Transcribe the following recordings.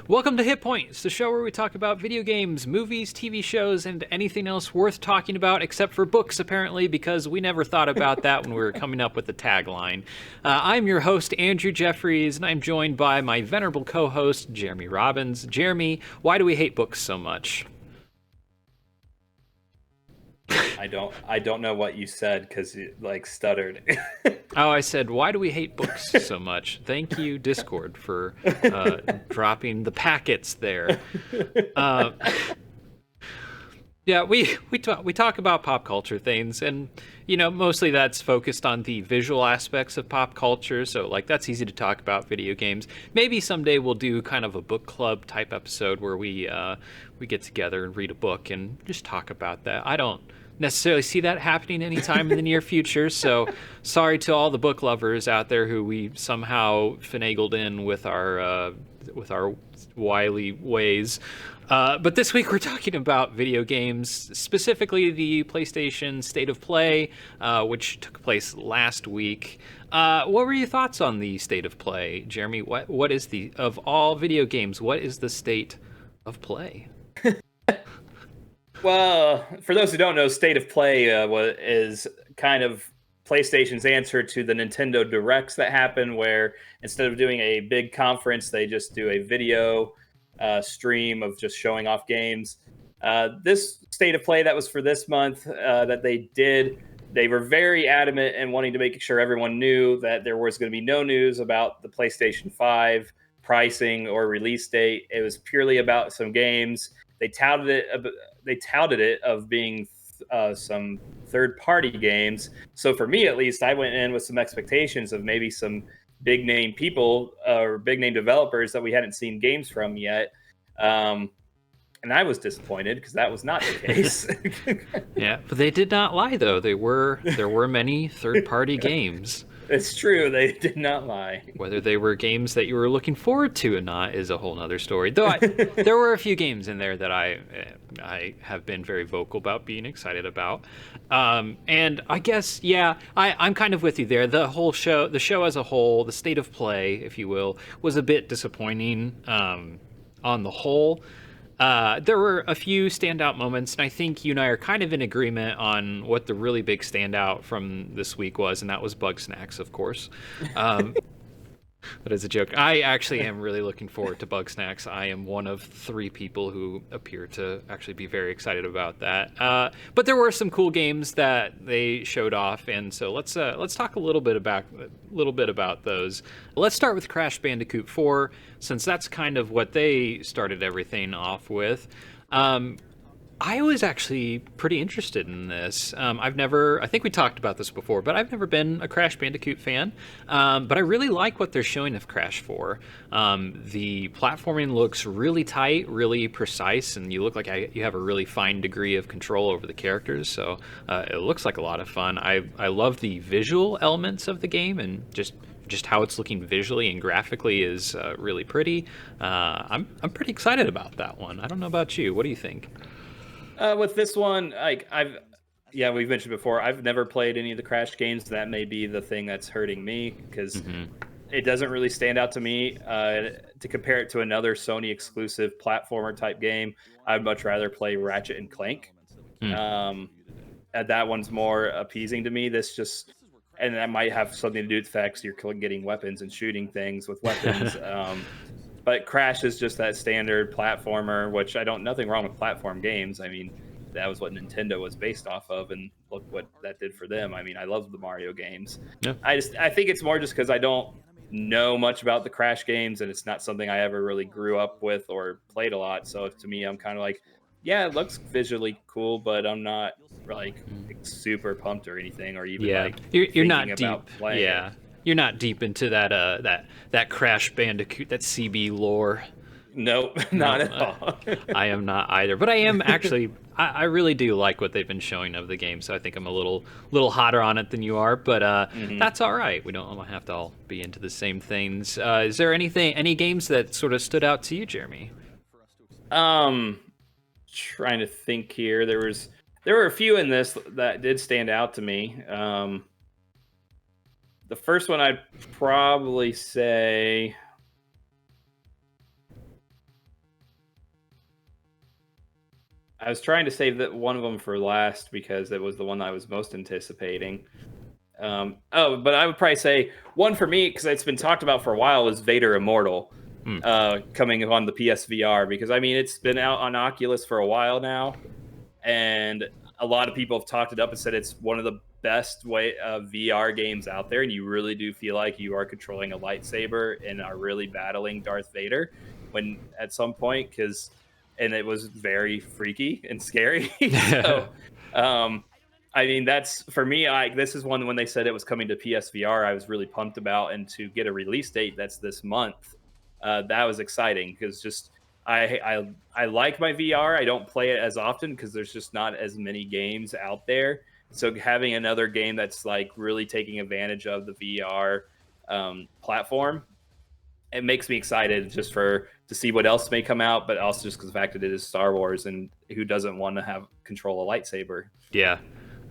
Welcome to HitPoint. It's the show where we talk about video games, movies, TV shows, and anything else worth talking about except for books, apparently, because we never thought about that when we were coming up with the tagline. I'm your host, Andrew Jeffries, and I'm joined by my venerable co host, Jeremy Robbins. Jeremy, why do we hate books so much? I don't know what you said because you like stuttered. Oh, I said, why do we hate books so much? Thank you, Discord, for dropping the packets there. Uh, Yeah, we talk about pop culture things, and mostly that's focused on the visual aspects of pop culture. So like that's easy to talk about video games. Maybe someday we'll do kind of a book club type episode where we get together and read a book and just talk about that. I don't necessarily see that happening anytime in the near future. So sorry to all the book lovers out there who we somehow finagled in with our wily ways. But this week we're talking about video games, specifically the PlayStation State of Play, which took place last week. What were your thoughts on the State of Play, Jeremy? What is the of all video games? What is the state of play? Well, for those who don't know, State of Play is kind of PlayStation's answer to the Nintendo Directs that happen, where instead of doing a big conference, they just do a video stream of just showing off games. This State of Play that was for this month that they did, they were very adamant in wanting to make sure everyone knew that there was going to be no news about the PlayStation 5 pricing or release date. It was purely about some games. They touted it. They touted it of being some third-party games. So for me, at least, I went in with some expectations of maybe some big name people or big name developers that we hadn't seen games from yet. And I was disappointed because that was not the case. Yeah, but they did not lie though. There were many third-party games. It's true. They did not lie. Whether they were games that you were looking forward to or not is a whole nother story. Though there were a few games in there that I have been very vocal about being excited about. And I guess, yeah, I'm kind of with you there. The show as a whole, the state of play, if you will, was a bit disappointing on the whole. There were a few standout moments, and I think you and I are kind of in agreement on what the really big standout from this week was, and that was Bug Snacks, of course. Um, That is a joke. I actually am really looking forward to Bug Snacks. I am one of three people who appear to actually be very excited about that. But there were some cool games that they showed off, and so let's talk a little bit about those. Let's start with Crash Bandicoot 4, since that's kind of what they started everything off with. Um, I was actually pretty interested in this. I think we talked about this before, but I've never been a Crash Bandicoot fan. But I really like what they're showing of Crash 4. The platforming looks really tight, really precise, and you look like you have a really fine degree of control over the characters. So it looks like a lot of fun. I love the visual elements of the game, and just how it's looking visually and graphically is really pretty. I'm pretty excited about that one. I don't know about you. What do you think? With this one, yeah, we've mentioned before, I've never played any of the Crash games. That may be the thing that's hurting me because Hmm. it doesn't really stand out to me. To compare it to another Sony exclusive platformer type game, I'd much rather play Ratchet and Clank. Um, and that one's more appeasing to me. And that might have something to do with the fact you're getting weapons and shooting things with weapons. But Crash is just that standard platformer, which I don't nothing wrong with platform games. I mean, that was what Nintendo was based off of, and look what that did for them. I mean, I love the Mario games. Yeah. I think it's more just because I don't know much about the Crash games, and it's not something I ever really grew up with or played a lot. So to me, I'm kind of like, yeah, it looks visually cool, but I'm not like super pumped or anything, or even Yeah, like you're thinking not about deep. playing it. Yeah, you're not deep into that Crash Bandicoot, that CB lore. Nope, not No, at all. I am not either. But I am actually. I really do like what they've been showing of the game, so I think I'm a little hotter on it than you are. But Mhm. that's all right. We don't have to all be into the same things. Is there any games that sort of stood out to you, Jeremy? Um, Trying to think here. There were a few in this that did stand out to me. The first one I'd probably say I was trying to save that one of them for last because it was the one I was most anticipating. But I would probably say one for me because it's been talked about for a while is Vader Immortal, Hmm. coming on the PSVR because I mean it's been out on Oculus for a while now, and a lot of people have talked it up and said it's one of the best VR games out there, and you really do feel like you are controlling a lightsaber and are really battling Darth Vader when at some point because and it was very freaky and scary. So um I mean that's for me I this is one when they said it was coming to PSVR I was really pumped about, and to get a release date that's this month, that was exciting because just I like my VR. I don't play it as often because there's just not as many games out there. So having another game that's like really taking advantage of the VR platform, it makes me excited just for to see what else may come out, but also just because the fact that it is Star Wars, and who doesn't want to have control a lightsaber? Yeah.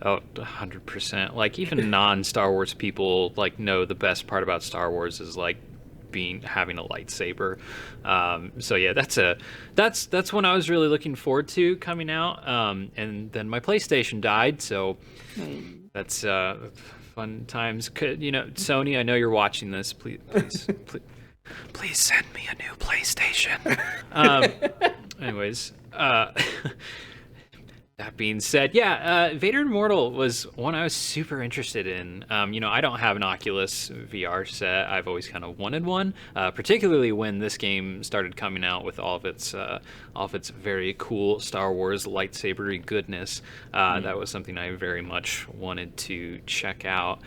Oh, 100%. Like even non-Star Wars people like know the best part about Star Wars is like having a lightsaber. So yeah, that's when I was really looking forward to coming out. And then my PlayStation died, so that's fun times. You know, Sony, I know you're watching this. Please send me a new PlayStation. Anyways, that being said, yeah, Vader Immortal was one I was super interested in. You know, I don't have an Oculus VR set. I've always kind of wanted one, particularly when this game started coming out with all of its very cool Star Wars lightsabery goodness. That was something I very much wanted to check out.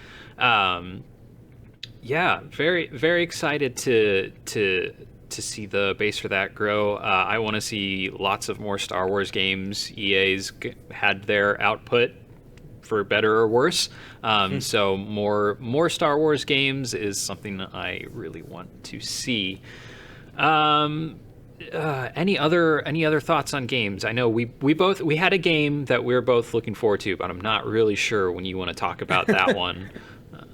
Yeah, very very excited to see the base for that grow. I want to see lots of more Star Wars games. EA's had their output for better or worse. So more Star Wars games is something I really want to see. Any other thoughts on games? I know we had a game that we're both looking forward to, but I'm not really sure when you want to talk about that one.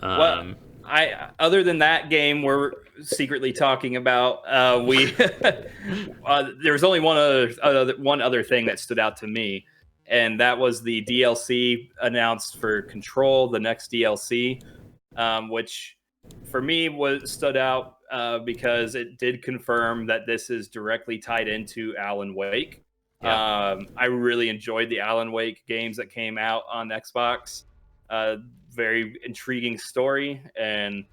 Well, I other than that game we're secretly talking about, we there was only one other thing that stood out to me, and that was the DLC announced for Control, the next DLC, which for me stood out because it did confirm that this is directly tied into Alan Wake. Yeah. I really enjoyed the Alan Wake games that came out on Xbox. Very intriguing story and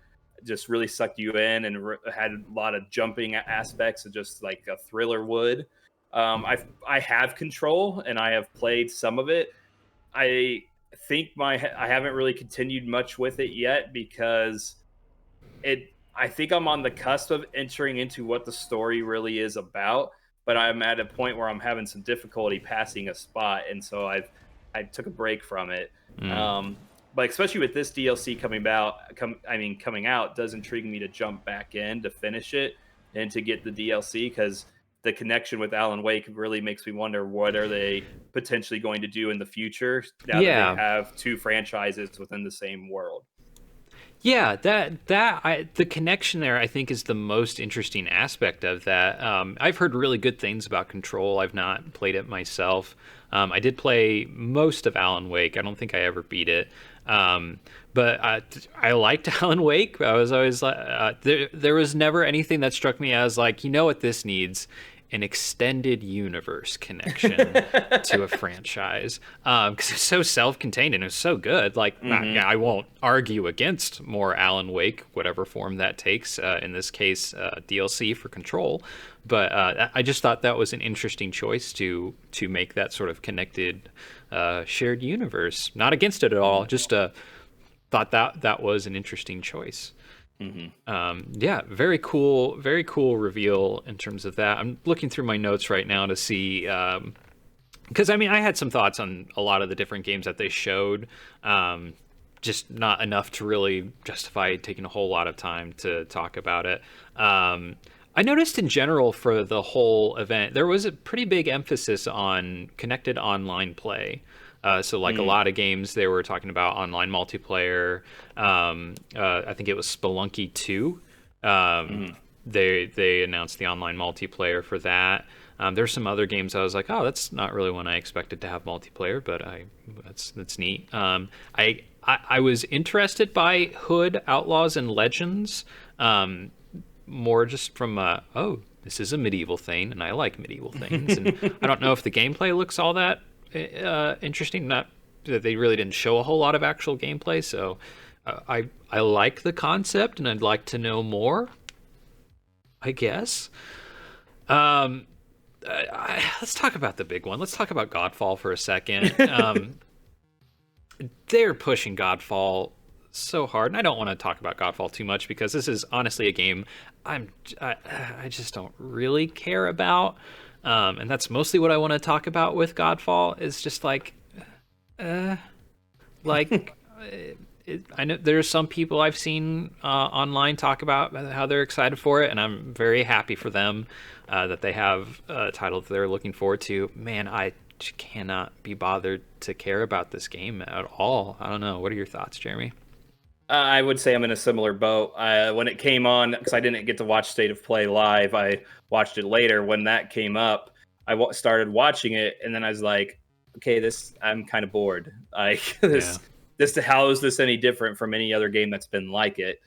just really sucked you in, and had a lot of jumping aspects of just like a thriller would. I have Control and I have played some of it. I think I haven't really continued much with it yet because I think I'm on the cusp of entering into what the story really is about, but I'm at a point where I'm having some difficulty passing a spot, and so I took a break from it. But especially with this DLC coming out, does intrigue me to jump back in to finish it and to get the DLC, because the connection with Alan Wake really makes me wonder what are they potentially going to do in the future now that they have two franchises within the same world. Yeah, the connection there I think is the most interesting aspect of that. I've heard really good things about Control. I've not played it myself. I did play most of Alan Wake. I don't think I ever beat it. But I liked Alan Wake. I was always like, there was never anything that struck me as like, you know what this needs? An extended universe connection to a franchise, because it's so self-contained and it's so good. Like, I won't argue against more Alan Wake, whatever form that takes. In this case, DLC for Control. But I just thought that was an interesting choice to make that sort of connected, shared universe. Not against it at all. Just thought that was an interesting choice. Yeah, very cool reveal in terms of that. I'm looking through my notes right now to see, because I mean I had some thoughts on a lot of the different games that they showed, just not enough to really justify taking a whole lot of time to talk about it. I noticed in general for the whole event there was a pretty big emphasis on connected online play. So like a lot of games, they were talking about online multiplayer. I think it was Spelunky 2. they announced the online multiplayer for that. There's some other games I was like, oh, that's not really one I expected to have multiplayer, but that's neat. I was interested by Hood Outlaws and Legends, more just from oh, this is a medieval thing, and I like medieval things, and I don't know if the gameplay looks all that interesting. Not that they really didn't show a whole lot of actual gameplay, so I like the concept, and I'd like to know more, I guess. Let's talk about the big one. Let's talk about Godfall for a second. They're pushing Godfall so hard, and I don't want to talk about Godfall too much because this is honestly a game I just don't really care about, and that's mostly what I want to talk about with Godfall. Is just like I know there's some people I've seen online talk about how they're excited for it, and I'm very happy for them that they have a title that they're looking forward to. Man, I cannot be bothered to care about this game at all. I don't know. What are your thoughts, Jeremy? I would say I'm in a similar boat. When it came on, because I didn't get to watch State of Play live, I watched it later. When that came up, I started watching it, and then I was like, okay, I'm kind of bored. Like how is this any different from any other game that's been like it?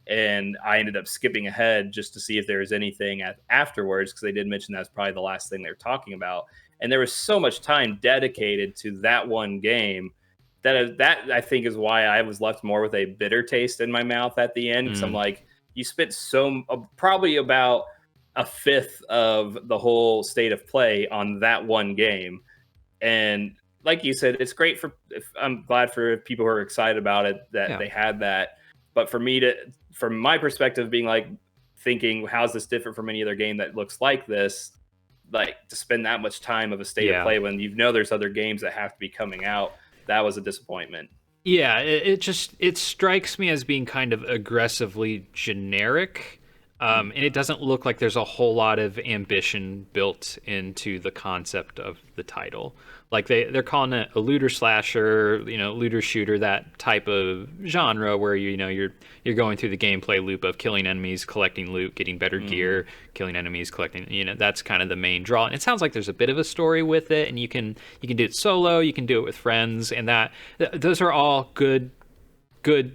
And I ended up skipping ahead just to see if there was anything afterwards, because they did mention that's probably the last thing they're talking about. And there was so much time dedicated to that one game that I think is why I was left more with a bitter taste in my mouth at the end. Because I'm like, you spent probably about a fifth of the whole State of Play on that one game. And like you said, it's great I'm glad for people who are excited about it that they had that. But for me from my perspective, being like thinking, how's this different from any other game that looks like this? Like to spend that much time of a State of Play when there's other games that have to be coming out. That was a disappointment. Yeah, it strikes me as being kind of aggressively generic. And it doesn't look like there's a whole lot of ambition built into the concept of the title. Like they're calling it a looter slasher, looter shooter, that type of genre where you're going through the gameplay loop of killing enemies, collecting loot, getting better gear, killing enemies, collecting. That's kind of the main draw. And it sounds like there's a bit of a story with it, and you can do it solo, you can do it with friends, and those are all good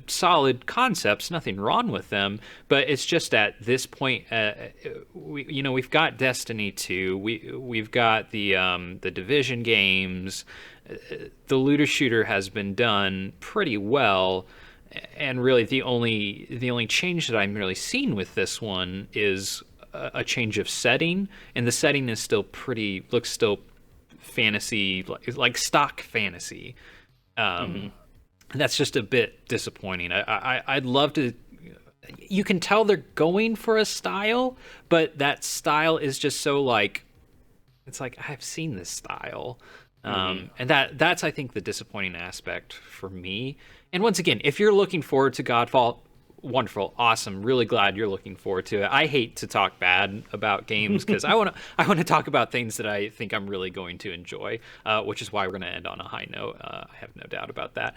solid concepts, nothing wrong with them, but it's just at this point we've got Destiny 2, we've got the Division games, the looter shooter has been done pretty well, and really the only change that I'm really seeing with this one is a change of setting, and the setting is looks still fantasy, like stock fantasy. And that's just a bit disappointing. I'd love to. You can tell they're going for a style, but that style is just so it's like I've seen this style, and that's I think the disappointing aspect for me. And once again, if you're looking forward to Godfall, wonderful, awesome, really glad you're looking forward to it. I hate to talk bad about games because I want to talk about things that I think I'm really going to enjoy, which is why we're going to end on a high note. I have no doubt about that.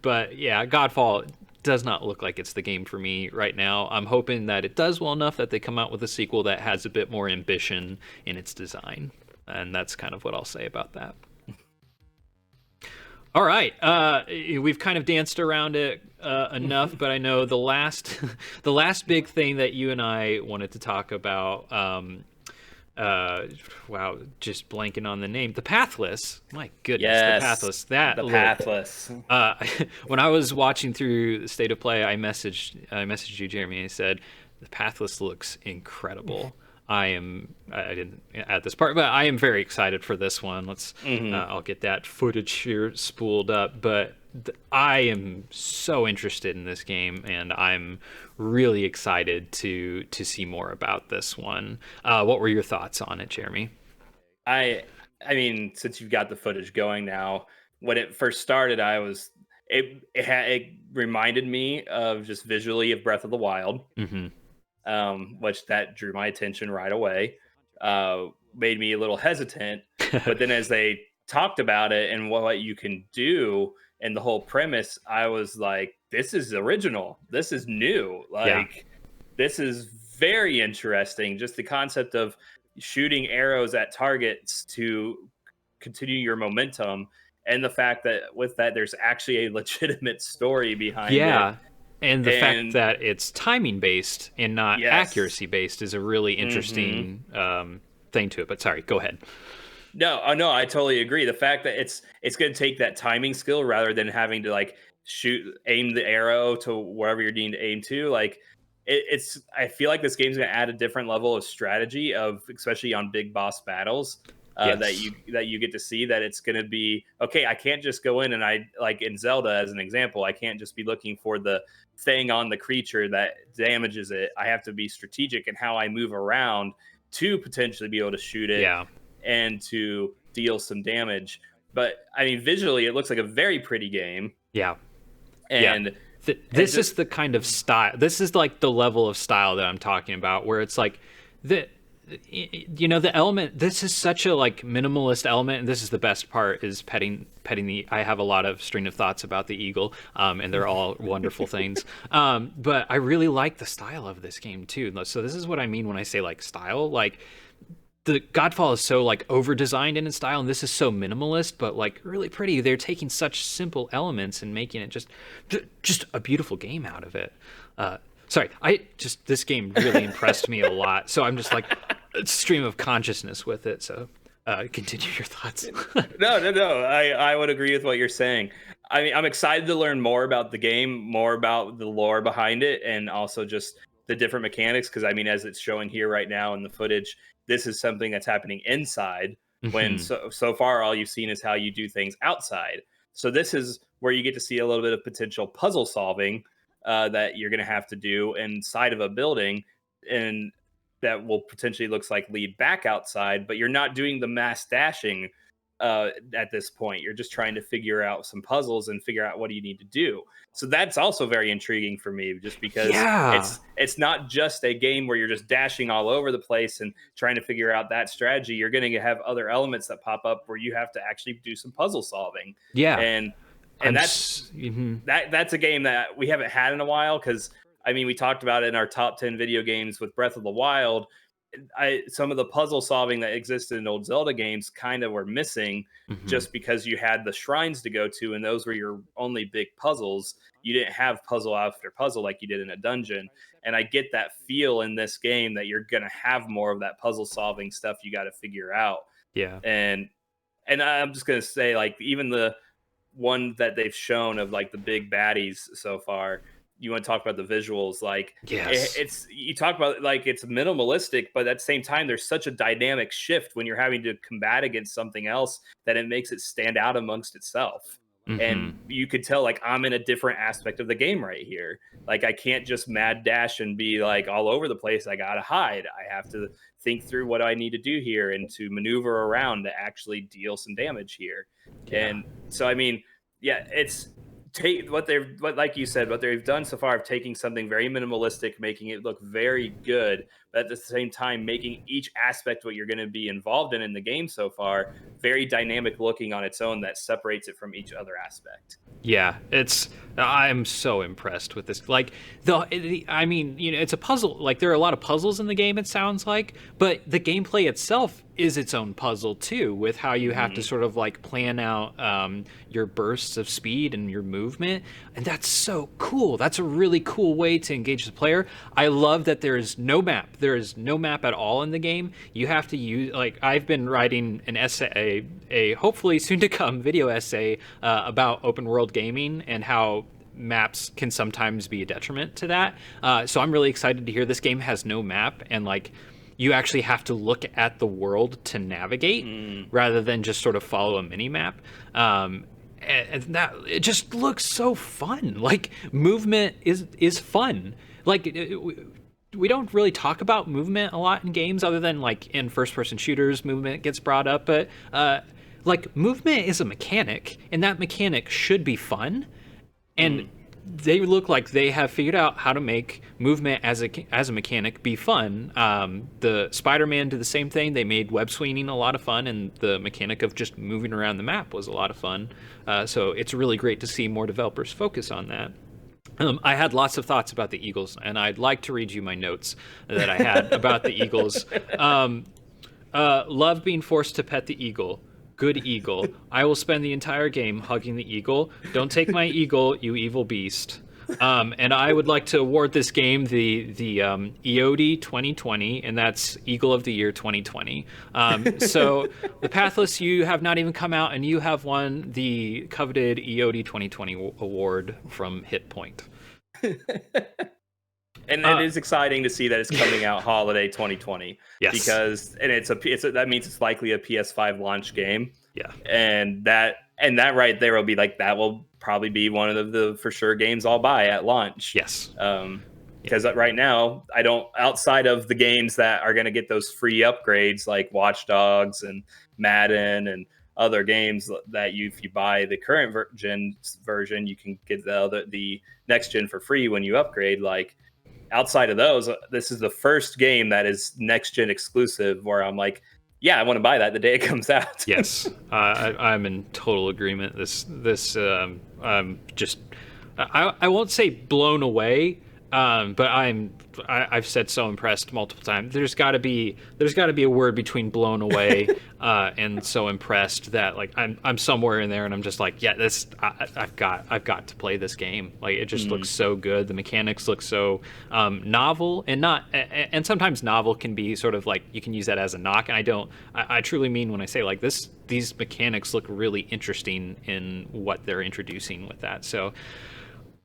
But yeah, Godfall does not look like it's the game for me right now. I'm hoping that it does well enough that they come out with a sequel that has a bit more ambition in its design, and that's kind of what I'll say about that. All right, we've kind of danced around it enough, but I know the last big thing that you and I wanted to talk about. Wow, just blanking on the name. The Pathless. My goodness, yes, the Pathless. The Pathless. When I was watching through the State of Play, I messaged you, Jeremy, and I said the Pathless looks incredible. I didn't add this part, but I am very excited for this one. I'll get that footage here spooled up, but I am so interested in this game, and I'm really excited to see more about this one. What were your thoughts on it, Jeremy? I mean, since you've got the footage going now, when it first started, it reminded me of just visually of Breath of the Wild. Which that drew my attention right away, made me a little hesitant. But then as they talked about it and what you can do and the whole premise, I was like, this is original. This is new. This is very interesting. Just the concept of shooting arrows at targets to continue your momentum, and the fact that with that there's actually a legitimate story behind it. Yeah. And the fact And that it's timing based and not yes, accuracy based is a really hmm interesting thing to it. But sorry, go ahead. no, I totally agree. The fact that it's going to take that timing skill rather than having to like aim the arrow to wherever you're needing to aim to. Like it's, I feel like this game's going to add a different level of strategy of, especially on big boss battles. Yes. That you get to see that it's going to be okay. I can't just go in and I like in Zelda as an example. I can't just be looking for the thing on the creature that damages it. I have to be strategic in how I move around to potentially be able to shoot it Yeah. and to deal some damage. But I mean, visually, it looks like a very pretty game, Yeah. Yeah. and This just is the kind of style. This is like the level of style that I'm talking about, where it's like the the element. This is such a like minimalist element, and this is the best part is petting the. I have a lot of string of thoughts about the eagle, and they're all wonderful things. But I really like the style of this game too. So this is what I mean when I say like style, like the Godfall is so like over designed in its style, and this is so minimalist, but like really pretty. They're taking such simple elements and making it just a beautiful game out of it. Sorry, this game really impressed me a lot. So I'm just like stream of consciousness with it. So continue your thoughts. no. I would agree with what you're saying. I mean, I'm excited to learn more about the game, more about the lore behind it, and also just the different mechanics. Because I mean, as it's showing here right now in the footage, this is something that's happening inside. When Mhm. so far all you've seen is how you do things outside. So this is where you get to see a little bit of potential puzzle solving that you're going to have to do inside of a building, and that will potentially looks like lead back outside. But you're not doing the mass dashing at this point. You're just trying to figure out some puzzles and figure out what do you need to do. So that's also very intriguing for me, just because Yeah. it's not just a game where you're just dashing all over the place and trying to figure out that strategy. You're going to have other elements that pop up where you have to actually do some puzzle solving, Yeah. and I'm. that's Mhm. that's a game that we haven't had in a while. Because I mean, we talked about it in our top 10 video games with Breath of the Wild. Some of the puzzle solving that existed in old Zelda games kind of were missing, Mhm. just because you had the shrines to go to, and those were your only big puzzles. You didn't have puzzle after puzzle like you did in a dungeon. And I get that feel in this game that you're gonna have more of that puzzle solving stuff you got to figure out. Yeah. And I'm just gonna say, like, even the one that they've shown of like the big baddies so far, you want to talk about the visuals, like Yes. it's, you talk about like it's minimalistic, but at the same time there's such a dynamic shift when you're having to combat against something else that it makes it stand out amongst itself. And Mhm. you could tell like I'm in a different aspect of the game right here. Like I can't just mad dash and be like all over the place. I gotta hide. I have to think through what I need to do here and to maneuver around to actually deal some damage here. Yeah. And so I mean, yeah, it's take what like you said, what they've done so far of taking something very minimalistic, making it look very good, but at the same time making each aspect what you're going to be involved in the game so far very dynamic looking on its own, that separates it from each other aspect. Yeah, it's I'm so impressed with this. Like I mean, it's a puzzle. Like there are a lot of puzzles in the game it sounds like, but the gameplay itself is its own puzzle too, with how you have to Hmm. sort of like plan out your bursts of speed and your movement, and that's so cool. That's a really cool way to engage the player. I love that there is no map. There is no map at all in the game. You have to use, like, I've been writing an essay, a hopefully soon to come video essay about open world gaming and how maps can sometimes be a detriment to that. So I'm really excited to hear this game has no map, and like you actually have to look at the world to navigate Mm. rather than just sort of follow a mini map. And that it just looks so fun. Like movement is fun. Like we don't really talk about movement a lot in games, other than like in first person shooters, movement gets brought up. But like movement is a mechanic, and that mechanic should be fun. And Mm. they look like they have figured out how to make movement as a mechanic be fun. The Spider-Man did the same thing. They made web swinging a lot of fun, and the mechanic of just moving around the map was a lot of fun. So it's really great to see more developers focus on that. I had lots of thoughts about the Eagles, and I'd like to read you my notes that I had about the Eagles. Love being forced to pet the eagle. Good eagle. I will spend the entire game hugging the eagle. Don't take my eagle, you evil beast. And I would like to award this game the EOD 2020, and that's Eagle of the Year 2020. So the Pathless, you have not even come out, and you have won the coveted EOD 2020 award from HitPoint. And it is exciting to see that it's coming out holiday 2020. Yes. Because that means it's likely a PS5 launch game. Yeah. And that right there will be like, that will probably be one of the for sure games I'll buy at launch. Yes. Because right now I don't, outside of the games that are going to get those free upgrades like Watch Dogs and Madden and other games that if you buy the current version, you can get the next gen for free when you upgrade. Like, outside of those, this is the first game that is next gen exclusive where I'm like, yeah, I want to buy that the day it comes out. Yes, I'm in total agreement. I'm just, I won't say blown away, but I've said so impressed multiple times. There's got to be a word between blown away and so impressed that like I'm somewhere in there, and I'm just like, yeah, I've got to play this game. Like, it just looks so good. The mechanics look so novel, and sometimes novel can be sort of like, you can use that as a knock, and I truly mean when I say like this, these mechanics look really interesting in what they're introducing with that. So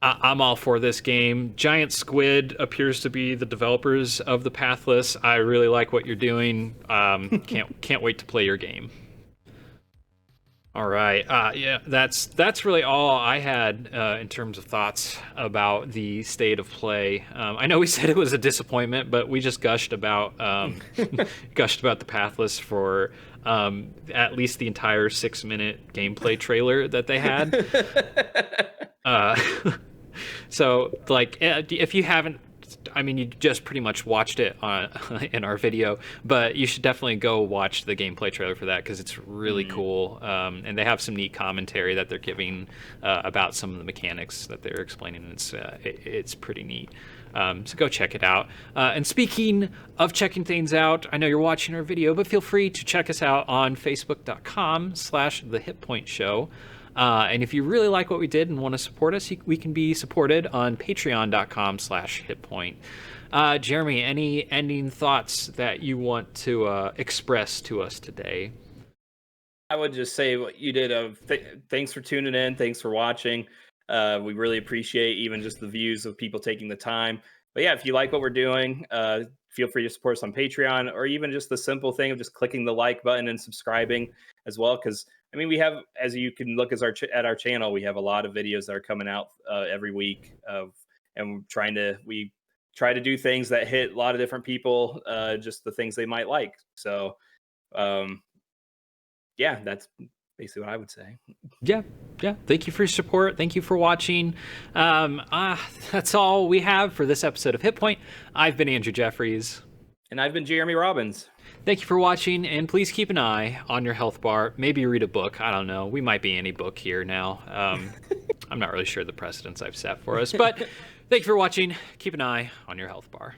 I'm all for this game. Giant Squid appears to be the developers of the Pathless. I really like what you're doing. Can't wait to play your game. All right. Yeah, that's really all I had in terms of thoughts about the state of play. I know we said it was a disappointment, but we just gushed about the Pathless for at least the entire 6-minute gameplay trailer that they had. So, like, if you haven't, I mean, you just pretty much watched it in our video, but you should definitely go watch the gameplay trailer for that, because it's really cool. And they have some neat commentary that they're giving about some of the mechanics that they're explaining. It's pretty neat. So go check it out. And speaking of checking things out, I know you're watching our video, but feel free to check us out on facebook.com/The HitPoint Show. And if you really like what we did and want to support us, we can be supported on patreon.com/HitPoint. Jeremy, any ending thoughts that you want to express to us today? I would just say what you did. Thanks for tuning in. Thanks for watching. We really appreciate even just the views of people taking the time. But yeah, if you like what we're doing, feel free to support us on Patreon, or even just the simple thing of just clicking the like button and subscribing as well. Because I mean, we have, as you can look at our channel, we have a lot of videos that are coming out every week, and we try to do things that hit a lot of different people, just the things they might like. So, yeah, that's basically what I would say. Yeah. Thank you for your support. Thank you for watching. That's all we have for this episode of HitPoint. I've been Andrew Jeffries. And I've been Jeremy Robbins. Thank you for watching, and please keep an eye on your health bar. Maybe read a book. I don't know. We might be any book here now. I'm not really sure the precedents I've set for us, but thank you for watching. Keep an eye on your health bar.